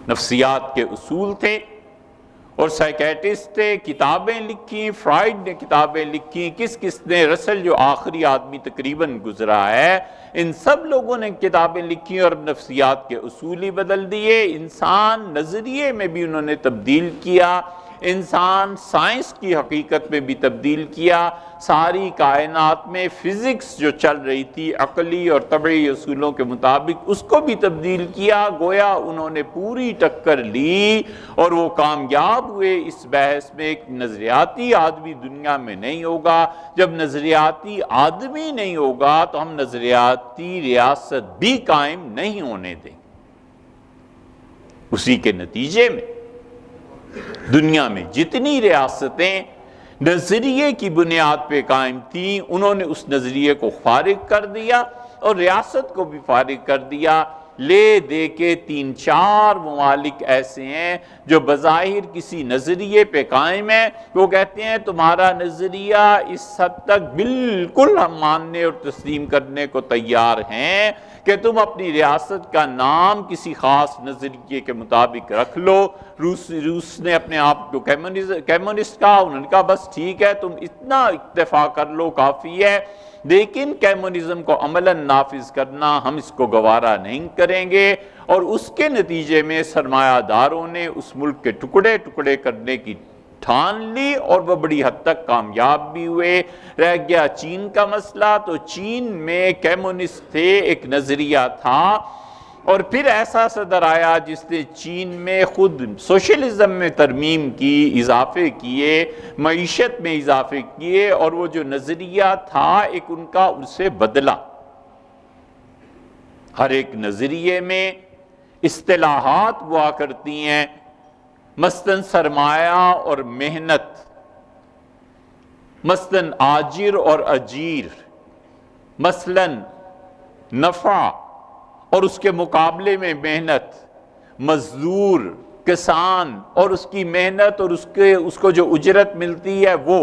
نفسیات کے اصول تھے اور سائیکیٹسٹ تھے، کتابیں لکھی، فرائڈ نے کتابیں لکھی، کس نے، رسل جو آخری آدمی تقریباً گزرا ہے، ان سب لوگوں نے کتابیں لکھی اور نفسیات کے اصول ہی بدل دیے۔ انسان نظریے میں بھی انہوں نے تبدیل کیا، انسان سائنس کی حقیقت میں بھی تبدیل کیا، ساری کائنات میں فزکس جو چل رہی تھی عقلی اور طبعی اصولوں کے مطابق اس کو بھی تبدیل کیا۔ گویا انہوں نے پوری ٹکر لی اور وہ کامیاب ہوئے اس بحث میں کہ نظریاتی آدمی دنیا میں نہیں ہوگا۔ جب نظریاتی آدمی نہیں ہوگا تو ہم نظریاتی ریاست بھی قائم نہیں ہونے دیں گے۔ اسی کے نتیجے میں دنیا میں جتنی ریاستیں نظریے کی بنیاد پہ قائم تھیں، انہوں نے اس نظریے کو فارغ کر دیا اور ریاست کو بھی فارغ کر دیا۔ لے دے کے 3-4 ممالک ایسے ہیں جو بظاہر کسی نظریے پہ قائم ہیں، وہ کہتے ہیں تمہارا نظریہ اس حد تک بالکل ہم ماننے اور تسلیم کرنے کو تیار ہیں کہ تم اپنی ریاست کا نام کسی خاص نظریے کے مطابق رکھ لو۔ روس نے اپنے آپ کو کمیونسٹ کہا، انہوں نے کہا بس ٹھیک ہے تم اتنا اکتفا کر لو کافی ہے، لیکن کمیونزم کو عملاً نافذ کرنا ہم اس کو گوارا نہیں کریں گے۔ اور اس کے نتیجے میں سرمایہ داروں نے اس ملک کے ٹکڑے ٹکڑے کرنے کی ٹھان لی اور وہ بڑی حد تک کامیاب بھی ہوئے۔ رہ گیا چین کا مسئلہ، تو چین میں کمیونسٹ تھے، ایک نظریہ تھا، اور پھر ایسا صدر آیا جس نے چین میں خود سوشلزم میں ترمیم کی، اضافے کیے، معیشت میں اضافے کیے، اور وہ جو نظریہ تھا ایک ان کا اسے بدلا۔ ہر ایک نظریے میں اصطلاحات ہوا کرتی ہیں، مثلاً سرمایہ اور محنت، مثلاً آجر اور اجیر، مثلاً نفع اور اس کے مقابلے میں محنت، مزدور، کسان اور اس کی محنت اور اس کو جو اجرت ملتی ہے وہ،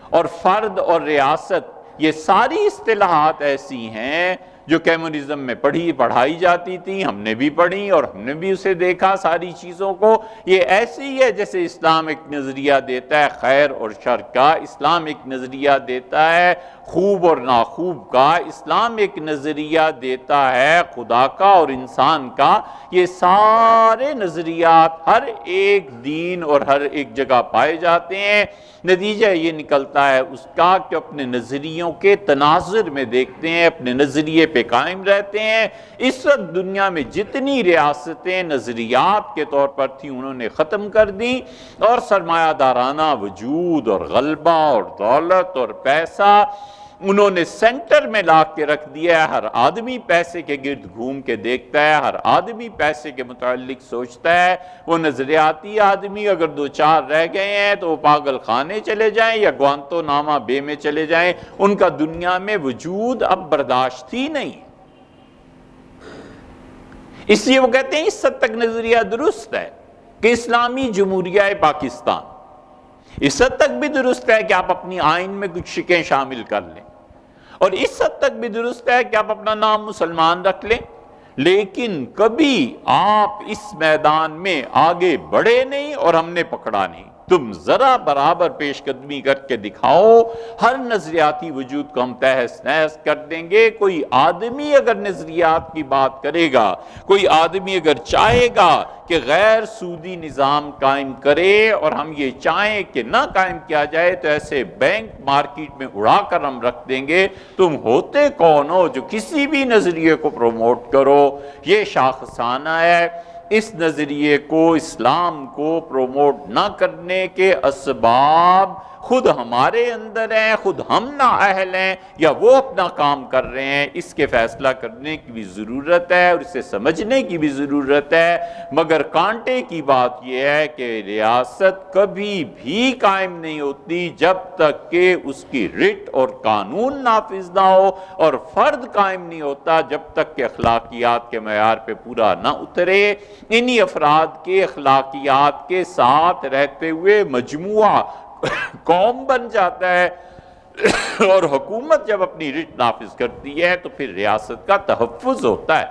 اور فرد اور ریاست، یہ ساری اصطلاحات ایسی ہیں جو کمیونزم میں پڑھائی جاتی تھی، ہم نے بھی پڑھی اور ہم نے بھی اسے دیکھا ساری چیزوں کو۔ یہ ایسی ہے جیسے اسلام ایک نظریہ دیتا ہے خیر اور شر کا، اسلام ایک نظریہ دیتا ہے خوب اور ناخوب کا، اسلام ایک نظریہ دیتا ہے خدا کا اور انسان کا۔ یہ سارے نظریات ہر ایک دین اور ہر ایک جگہ پائے جاتے ہیں۔ نتیجہ یہ نکلتا ہے اس کا کہ اپنے نظریوں کے تناظر میں دیکھتے ہیں، اپنے نظریے پہ قائم رہتے ہیں۔ اس وقت دنیا میں جتنی ریاستیں نظریات کے طور پر تھیں انہوں نے ختم کر دیں، اور سرمایہ دارانہ وجود اور غلبہ اور دولت اور پیسہ انہوں نے سینٹر میں لا کے رکھ دیا ہے۔ ہر آدمی پیسے کے گرد گھوم کے دیکھتا ہے، ہر آدمی پیسے کے متعلق سوچتا ہے۔ وہ نظریاتی آدمی اگر 2-4 رہ گئے ہیں تو وہ پاگل خانے چلے جائیں یا گوانتو ناما بے میں چلے جائیں، ان کا دنیا میں وجود اب برداشت ہی نہیں۔ اس لیے وہ کہتے ہیں اس حد تک نظریہ درست ہے کہ اسلامی جمہوریہ پاکستان، اس حد تک بھی درست ہے کہ آپ اپنی آئین میں کچھ شکیں شامل کر لیں، اور اس حد تک بھی درست ہے کہ آپ اپنا نام مسلمان رکھ لیں، لیکن کبھی آپ اس میدان میں آگے بڑھے نہیں اور ہم نے پکڑا نہیں۔ تم ذرا برابر پیش قدمی کر کے دکھاؤ، ہر نظریاتی وجود کو ہم تہس نہس کر دیں گے۔ کوئی آدمی اگر نظریات کی بات کرے گا، کوئی آدمی اگر چاہے گا کہ غیر سودی نظام قائم کرے اور ہم یہ چاہیں کہ نہ قائم کیا جائے، تو ایسے بینک مارکیٹ میں اڑا کر ہم رکھ دیں گے۔ تم ہوتے کون ہو جو کسی بھی نظریے کو پروموٹ کرو؟ یہ شاخسانہ ہے۔ اس نظریے کو، اسلام کو پروموٹ نہ کرنے کے اسباب خود ہمارے اندر ہیں، خود ہم نااہل ہیں یا وہ اپنا کام کر رہے ہیں، اس کے فیصلہ کرنے کی بھی ضرورت ہے اور اسے سمجھنے کی بھی ضرورت ہے۔ مگر کانٹے کی بات یہ ہے کہ ریاست کبھی بھی قائم نہیں ہوتی جب تک کہ اس کی رٹ اور قانون نافذ نہ ہو، اور فرد قائم نہیں ہوتا جب تک کہ اخلاقیات کے معیار پہ پورا نہ اترے۔ انہی افراد کے اخلاقیات کے ساتھ رہتے ہوئے مجموعہ قوم بن جاتا ہے، اور حکومت جب اپنی رٹ نافذ کرتی ہے تو پھر ریاست کا تحفظ ہوتا ہے۔